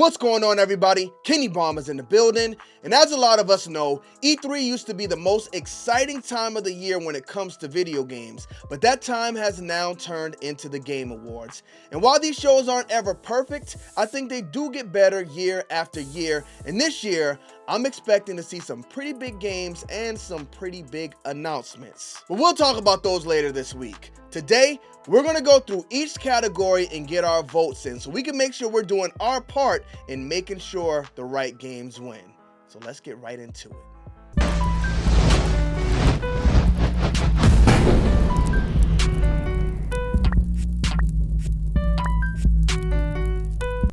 What's going on, everybody? Kenny Bomber's in the building, and as a lot of us know, E3 used to be the most exciting time of the year when it comes to video games, but that time has now turned into the Game Awards. And while these shows aren't ever perfect, I think they do get better year after year, and this year, I'm expecting to see some pretty big games and some pretty big announcements. But we'll talk about those later this week. Today, we're going to go through each category and get our votes in so we can make sure we're doing our part in making sure the right games win. So let's get right into it.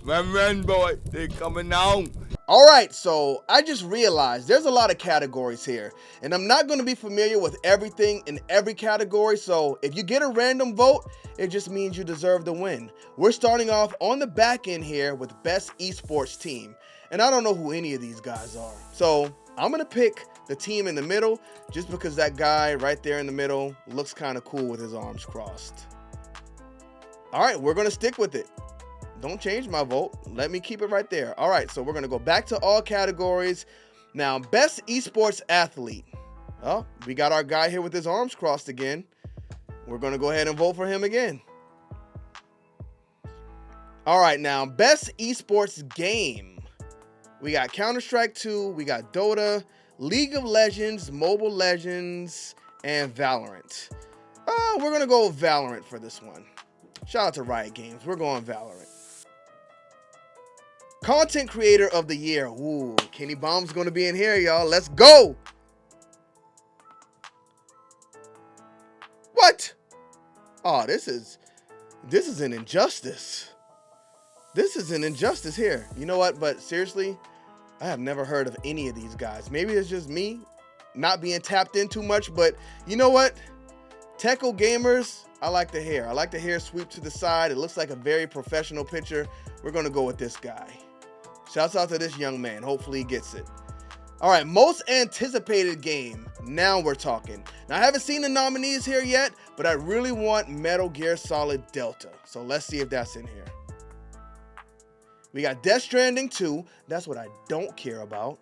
Run, boy, they coming on. Alright, so I just realized there's a lot of categories here, and I'm not going to be familiar with everything in every category, so if you get a random vote, it just means you deserve the win. We're starting off on the back end here with Best Esports Team, and I don't know who any of these guys are. So I'm going to pick the team in the middle, just because that guy right there in the middle looks kind of cool with his arms crossed. Alright, we're going to stick with it. Don't change my vote. Let me keep it right there. All right, so we're going to go back to all categories. Now, Best Esports Athlete. Oh, we got our guy here with his arms crossed again. We're going to go ahead and vote for him again. All right, now, Best Esports Game. We got Counter-Strike 2, we got Dota, League of Legends, Mobile Legends, and Valorant. We're going to go with Valorant for this one. Shout out to Riot Games. We're going Valorant. Content Creator of the Year. Ooh, Kenny Bomb's going to be in here, y'all. Let's go. What? Oh, this is an injustice. This is an injustice here. You know what? But seriously, I have never heard of any of these guys. Maybe it's just me not being tapped in too much, but you know what? Tekken gamers, I like the hair. I like the hair sweep to the side. It looks like a very professional picture. We're going to go with this guy. Shouts out to this young man. Hopefully he gets it. All right, most anticipated game. Now we're talking. Now, I haven't seen the nominees here yet, but I really want Metal Gear Solid Delta. So let's see if that's in here. We got Deathstranding 2. That's what I don't care about.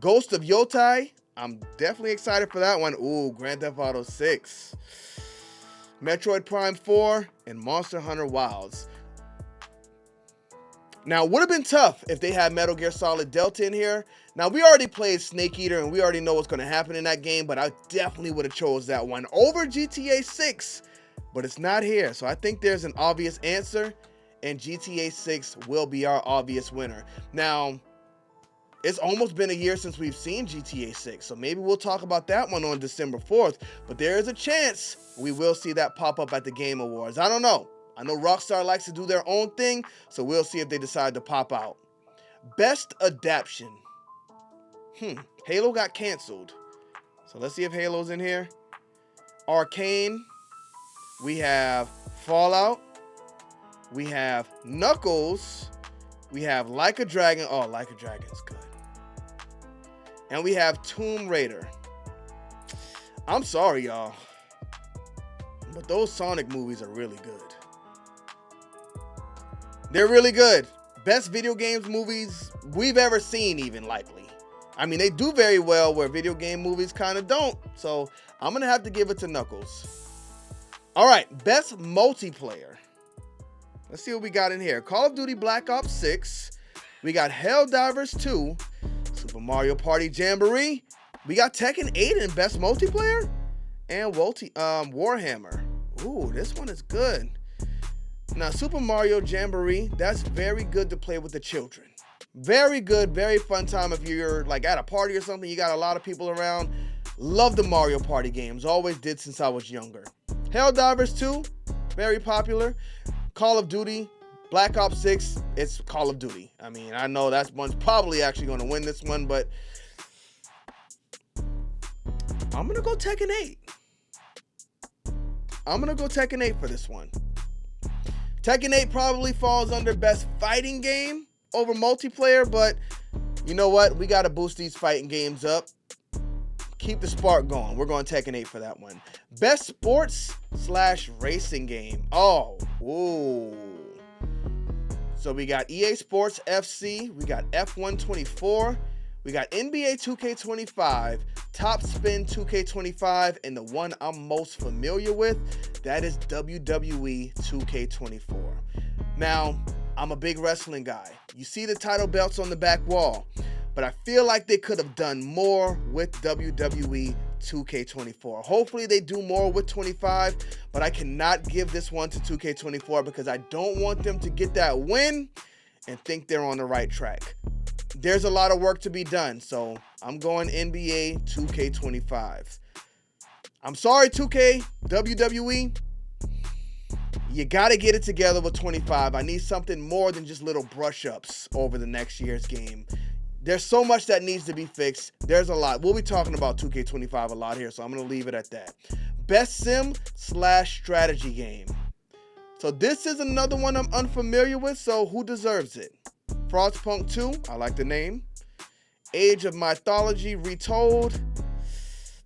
Ghost of Yotai. I'm definitely excited for that one. Ooh, Grand Theft Auto 6. Metroid Prime 4 and Monster Hunter Wilds. Now, it would have been tough if they had Metal Gear Solid Delta in here. Now, we already played Snake Eater, and we already know what's going to happen in that game, but I definitely would have chose that one over GTA 6, but it's not here. So I think there's an obvious answer, and GTA 6 will be our obvious winner. Now, it's almost been a year since we've seen GTA 6, so maybe we'll talk about that one on December 4th, but there is a chance we will see that pop up at the Game Awards. I don't know. I know Rockstar likes to do their own thing, so we'll see if they decide to pop out. Best Adaptation. Halo got canceled. So let's see if Halo's in here. Arcane. We have Fallout. We have Knuckles. We have Like a Dragon. Oh, Like a Dragon's good. And we have Tomb Raider. I'm sorry, y'all, but those Sonic movies are really good. They're really good. Best video games movies we've ever seen, even likely. I mean, they do very well where video game movies kind of don't. So I'm going to have to give it to Knuckles. All right, best multiplayer. Let's see what we got in here. Call of Duty Black Ops 6. We got Helldivers 2. Super Mario Party Jamboree. We got Tekken 8 in best multiplayer. And Warhammer. Ooh, this one is good. Now, Super Mario Jamboree, that's very good to play with the children. Very good, very fun time if you're like at a party or something, you got a lot of people around. Love the Mario Party games, always did since I was younger. Helldivers 2, very popular. Call of Duty, Black Ops 6, it's Call of Duty. I mean, I know that one's probably actually going to win this one, but I'm going to go Tekken 8. I'm going to go Tekken 8 for this one. Tekken 8 probably falls under best fighting game over multiplayer, but you know what? We got to boost these fighting games up. Keep the spark going. We're going Tekken 8 for that one. Best sports / racing game. Oh, ooh. So we got EA Sports FC, we got F124, we got NBA 2K25, Top Spin 2K25, and the one I'm most familiar with, that is WWE 2K24. Now, I'm a big wrestling guy. You see the title belts on the back wall, but I feel like they could have done more with WWE 2K24. Hopefully they do more with 25, but I cannot give this one to 2K24 because I don't want them to get that win and think they're on the right track. There's a lot of work to be done, so I'm going NBA 2K25. I'm sorry, 2K, WWE. You got to get it together with 25. I need something more than just little brush-ups over the next year's game. There's so much that needs to be fixed. There's a lot. We'll be talking about 2K25 a lot here, so I'm going to leave it at that. Best sim/strategy game. So this is another one I'm unfamiliar with, so who deserves it? Frostpunk 2, I like the name. Age of Mythology Retold.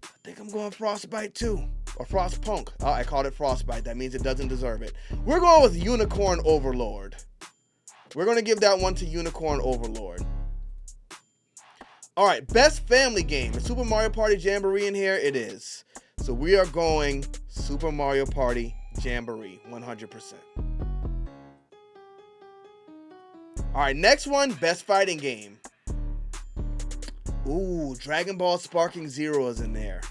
I think I'm going Frostbite 2. Or Frostpunk. Oh, I called it Frostbite. That means it doesn't deserve it. We're going with Unicorn Overlord. We're going to give that one to Unicorn Overlord. All right, best family game. Is Super Mario Party Jamboree in here? It is. So we are going Super Mario Party Jamboree, 100%. All right, next one, best fighting game. Ooh, Dragon Ball Sparking Zero is in there.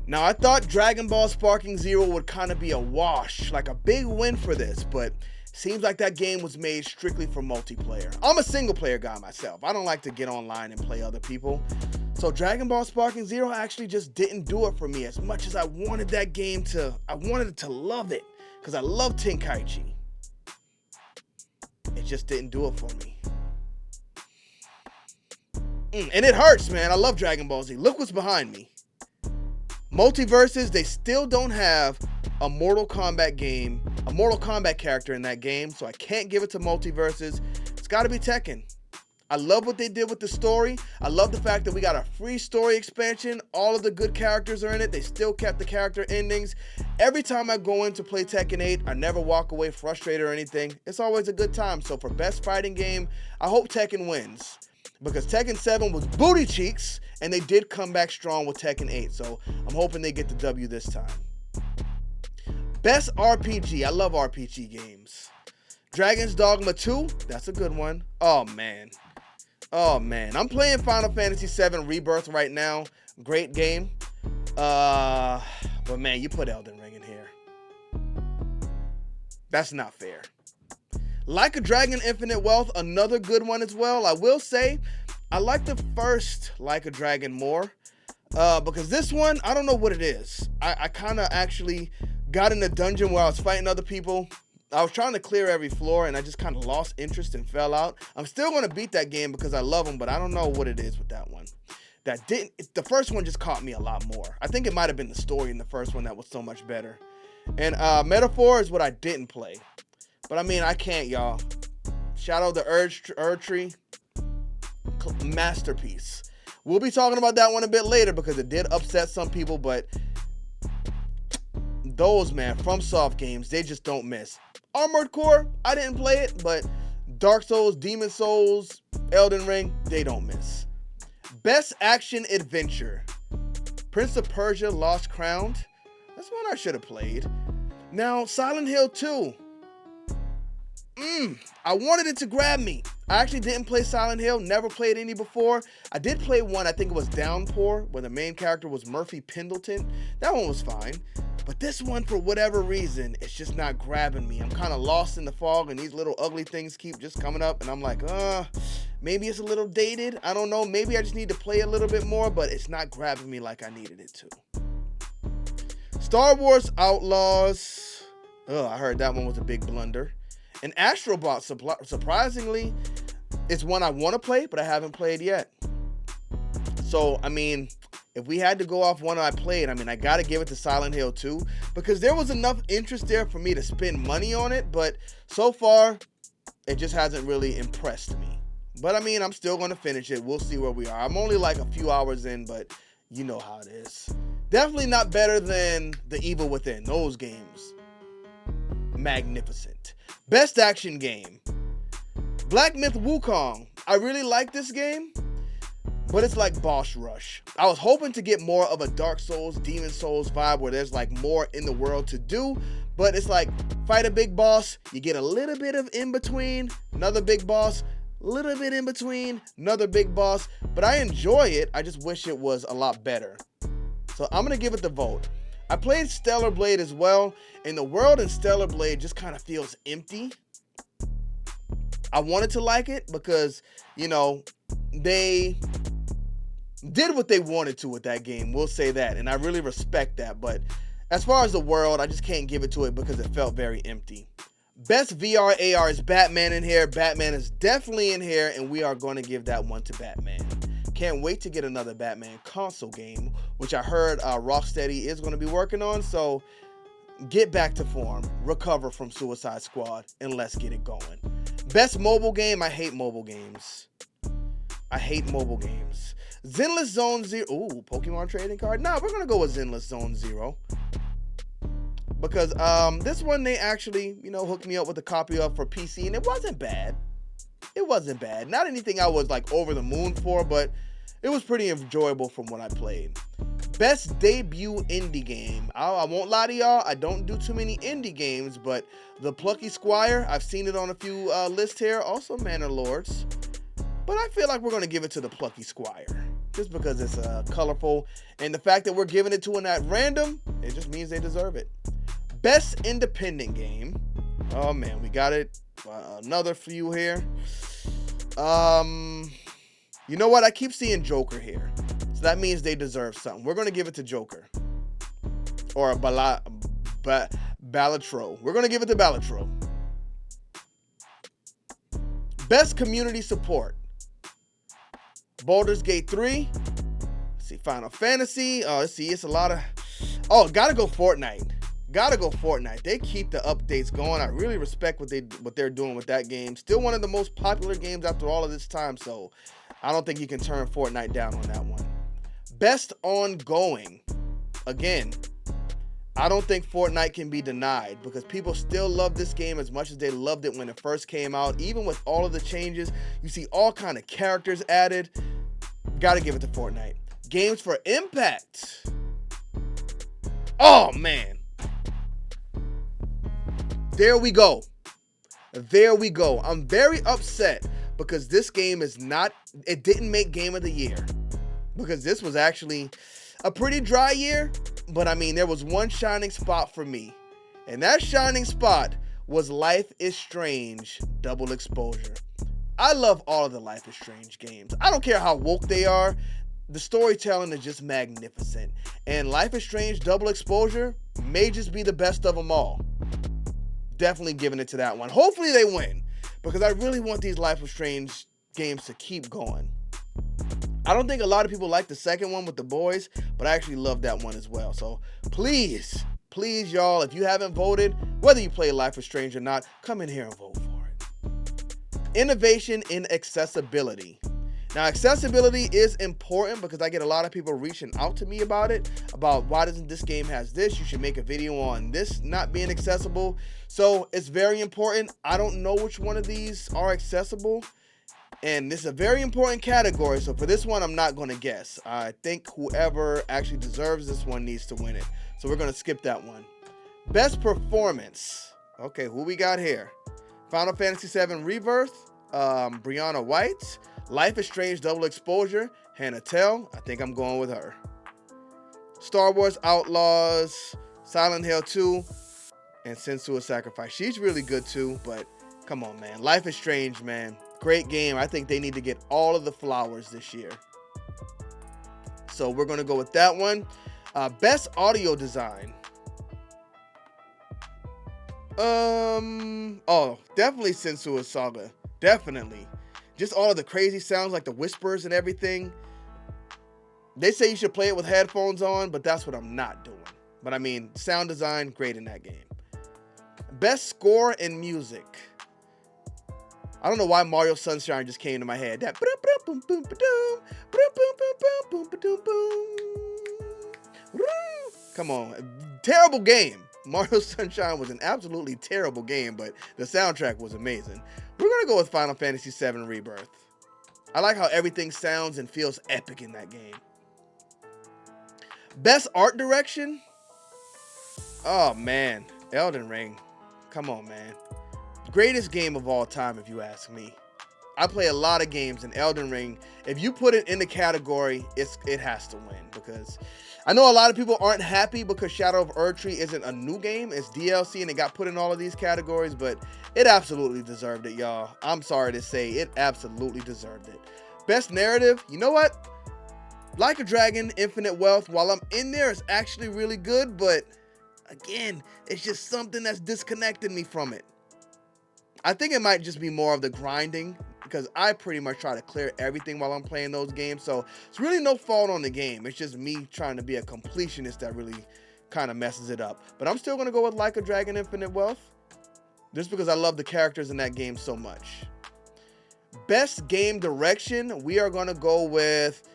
Now, I thought Dragon Ball Sparking Zero would kind of be a wash, like a big win for this, but seems like that game was made strictly for multiplayer. I'm a single player guy myself. I don't like to get online and play other people. So Dragon Ball Sparking Zero actually just didn't do it for me as much as I wanted that game to. I wanted it to love it because I love Tenkaichi. It just didn't do it for me. And it hurts, man. I love Dragon Ball Z. Look what's behind me. Multiverses, they still don't have a Mortal Kombat game, a Mortal Kombat character in that game, so I can't give it to Multiverses. It's got to be Tekken. I love what they did with the story. I love the fact that we got a free story expansion. All of the good characters are in it. They still kept the character endings. Every time I go in to play Tekken 8, I never walk away frustrated or anything. It's always a good time. So for best fighting game, I hope Tekken wins. Because Tekken 7 was booty cheeks, and they did come back strong with Tekken 8. So I'm hoping they get the W this time. Best RPG. I love RPG games. Dragon's Dogma 2. That's a good one. Oh, man. I'm playing Final Fantasy VII Rebirth right now. Great game. But, man, you put eldenRing in here. That's not fair. Like a Dragon Infinite Wealth, another good one as well. I will say, I like the first Like a Dragon more. Because this one, I don't know what it is. I kind of actually got in a dungeon where I was fighting other people. I was trying to clear every floor, and I just kind of lost interest and fell out. I'm still going to beat that game because I love them, but I don't know what it is with that one. The first one just caught me a lot more. I think it might have been the story in the first one that was so much better. And Metaphor is what I didn't play. But I mean, I can't, y'all. Shadow of the Erdtree, masterpiece. We'll be talking about that one a bit later because it did upset some people, but those, man, FromSoft games, they just don't miss. Armored Core, I didn't play it, but Dark Souls, Demon Souls, eldenRing, they don't miss. Best Action Adventure. Prince of Persia Lost Crown. That's one I should have played. Now, Silent Hill 2. I wanted it to grab me. I actually didn't play Silent Hill, never played any before. I did play one, I think it was Downpour, where the main character was Murphy Pendleton. That one was fine. But this one, for whatever reason, it's just not grabbing me. I'm kind of lost in the fog, and these little ugly things keep just coming up, and I'm like, maybe it's a little dated. I don't know. Maybe I just need to play a little bit more, but it's not grabbing me like I needed it to. Star Wars Outlaws. I heard that one was a big blunder. And Astrobot, surprisingly, is one I want to play, but I haven't played yet. So, I mean, if we had to go off one I played, I mean, I got to give it to Silent Hill 2 because there was enough interest there for me to spend money on it, but so far, it just hasn't really impressed me. But, I mean, I'm still going to finish it. We'll see where we are. I'm only like a few hours in, but you know how it is. Definitely not better than The Evil Within, those games. magnificent. Best action game. Black Myth Wukong. I really like this game, but it's like Boss Rush. I was hoping to get more of a Dark Souls, Demon Souls vibe where there's like more in the world to do, but it's like fight a big boss, you get a little bit of in between, another big boss, little bit in between, another big boss, but I enjoy it. I just wish it was a lot better. So I'm gonna give it the vote. I played Stellar Blade as well, and the world in Stellar Blade just kind of feels empty. I wanted to like it because, you know, they did what they wanted to with that game. We'll say that, and I really respect that. But as far as the world, I just can't give it to it because it felt very empty. Best VR AR is Batman in here. Batman is definitely in here, and we are going to give that one to Batman. Can't wait to get another Batman console game, which I heard Rocksteady is going to be working on. So get back to form, recover from Suicide Squad, and let's get it going. Best mobile game. I hate mobile games. I hate mobile games. Zenless Zone Zero. Ooh, Pokemon trading card. Nah, we're going to go with Zenless Zone Zero. Because this one, they actually, you know, hooked me up with a copy of for PC, and it wasn't bad. It wasn't bad. Not anything I was like over the moon for, but it was pretty enjoyable from what I played. Best debut indie game. I won't lie to y'all, I don't do too many indie games, but The Plucky Squire, I've seen it on a few lists here. Also Manor Lords. But I feel like we're going to give it to The Plucky Squire. Just because it's colorful. And the fact that we're giving it to one at random, it just means they deserve it. Best independent game. Oh man, we got it. Another few here. You know what? I keep seeing Joker here. So that means they deserve something. We're going to give it to Joker. Or a Balatro. We're going to give it to Balatro. Best community support. Baldur's Gate 3. Let's see, Final Fantasy. Let's see, it's a lot of... Oh, gotta go Fortnite. Gotta go Fortnite. They keep the updates going. I really respect what they're doing with that game. Still one of the most popular games after all of this time, so I don't think you can turn Fortnite down on that one. Best ongoing. Again, I don't think Fortnite can be denied because people still love this game as much as they loved it when it first came out. Even with all of the changes, you see all kind of characters added. Gotta give it to Fortnite. Games for Impact. Oh, man. There we go. There we go. I'm very upset because this game is not, it didn't make Game of the Year. Because this was actually a pretty dry year. But I mean, there was one shining spot for me. And that shining spot was Life is Strange Double Exposure. I love all of the Life is Strange games. I don't care how woke they are. The storytelling is just magnificent. And Life is Strange Double Exposure may just be the best of them all. Definitely giving it to that one. Hopefully they win, because I really want these Life is Strange games to keep going. I don't think a lot of people like the second one with the boys, but I actually love that one as well. So please, please, y'all, if you haven't voted, whether you play Life is Strange or not, come in here and vote for it. Innovation in accessibility. Now, accessibility is important because I get a lot of people reaching out to me about it, about why doesn't this game has this? You should make a video on this not being accessible. So it's very important. I don't know which one of these are accessible, and this is a very important category. So for this one, I'm not going to guess. I think whoever actually deserves this one needs to win it. So we're going to skip that one. Best performance. Okay, who we got here? Final Fantasy VII Rebirth, Brianna White, Life is Strange Double Exposure, Hannah Tell. I think I'm going with her. Star Wars Outlaws, Silent Hill 2, and Sensuous Sacrifice. She's really good too, but come on, man. Life is Strange, man. Great game. I think they need to get all of the flowers this year. So we're going to go with that one. Best audio design. Oh, definitely Sensuous Saga. Definitely. Just all of the crazy sounds, like the whispers and everything. They say you should play it with headphones on, but that's what I'm not doing. But I mean, sound design, great in that game. Best score and music. I don't know why Mario Sunshine just came to my head. That come on. Terrible game. Mario Sunshine was an absolutely terrible game, but the soundtrack was amazing. We're gonna go with Final Fantasy VII Rebirth. I like how everything sounds and feels epic in that game. Best art direction? Oh man, eldenRing. Come on, man. Greatest game of all time, if you ask me. I play a lot of games, and eldenRing, if you put it in the category, it has to win, because I know a lot of people aren't happy because Shadow of Erdtree isn't a new game. It's DLC, and it got put in all of these categories, but it absolutely deserved it, y'all. I'm sorry to say, it absolutely deserved it. Best narrative? You know what? Like a Dragon, Infinite Wealth, while I'm in there, it's actually really good, but again, it's just something that's disconnecting me from it. I think it might just be more of the grinding, because I pretty much try to clear everything while I'm playing those games, so it's really no fault on the game. It's just me trying to be a completionist that really kind of messes it up. But I'm still going to go with Like a Dragon, Infinite Wealth, just because I love the characters in that game so much. Best game direction, we are going to go with...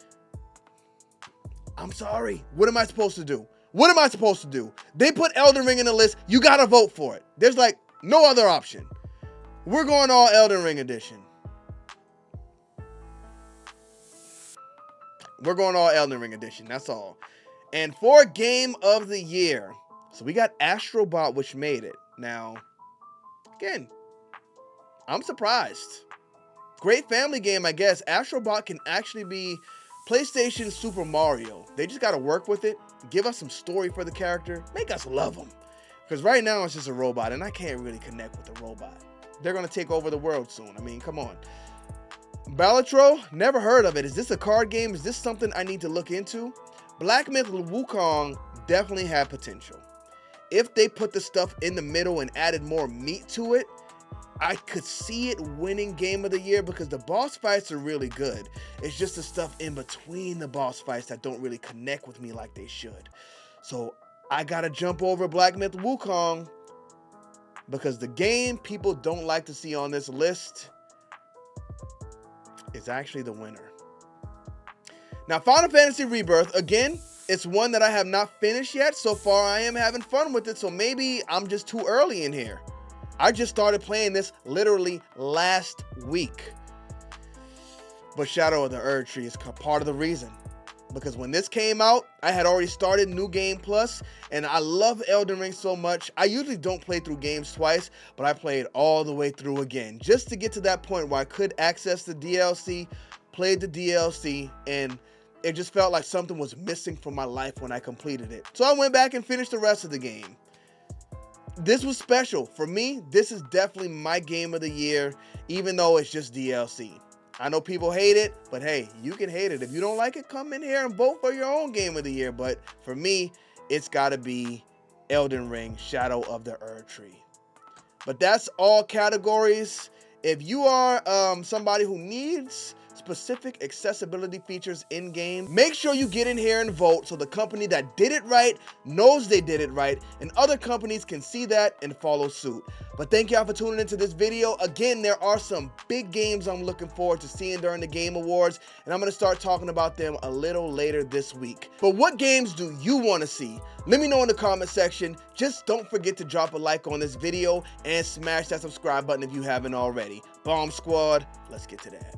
I'm sorry. What am I supposed to do? What am I supposed to do? They put eldenRing in the list. You got to vote for it. There's like no other option. We're going all eldenRing edition. We're going all eldenRing edition. That's all. And for Game of the Year, so we got Astrobot, which made it. Now, again, I'm surprised. Great family game, I guess. Astrobot can actually be PlayStation Super Mario. They just got to work with it, give us some story for the character, make us love them. Because right now it's just a robot, and I can't really connect with the robot. They're going to take over the world soon. I mean, come on. Balatro, never heard of it. Is this a card game? Is this something I need to look into? Black Myth Wukong definitely had potential. If they put the stuff in the middle and added more meat to it, I could see it winning Game of the Year, because the boss fights are really good. It's just the stuff in between the boss fights that don't really connect with me like they should. So I gotta jump over Black Myth Wukong, because the game people don't like to see on this list is actually the winner. Now, Final Fantasy Rebirth, again, it's one that I have not finished yet. So far, I am having fun with it, so maybe I'm just too early in here. I just started playing this literally last week. But Shadow of the Erdtree is part of the reason. Because when this came out, I had already started New Game Plus, and I love eldenRing so much. I usually don't play through games twice, but I played all the way through again, just to get to that point where I could access the DLC, played the DLC, and it just felt like something was missing from my life when I completed it. So I went back and finished the rest of the game. This was special. For me, this is definitely my Game of the Year, even though it's just DLC. I know people hate it, but hey, you can hate it. If you don't like it, come in here and vote for your own Game of the Year. But for me, it's got to be eldenRing, Shadow of the Erdtree. But that's all categories. If you are somebody who needs specific accessibility features in-game, make sure you get in here and vote so the company that did it right knows they did it right, and other companies can see that and follow suit. But thank y'all for tuning into this video. Again, there are some big games I'm looking forward to seeing during the Game Awards, and I'm going to start talking about them a little later this week. But what games do you want to see? Let me know in the comment section. Just don't forget to drop a like on this video and smash that subscribe button if you haven't already. Bomb Squad, let's get to that.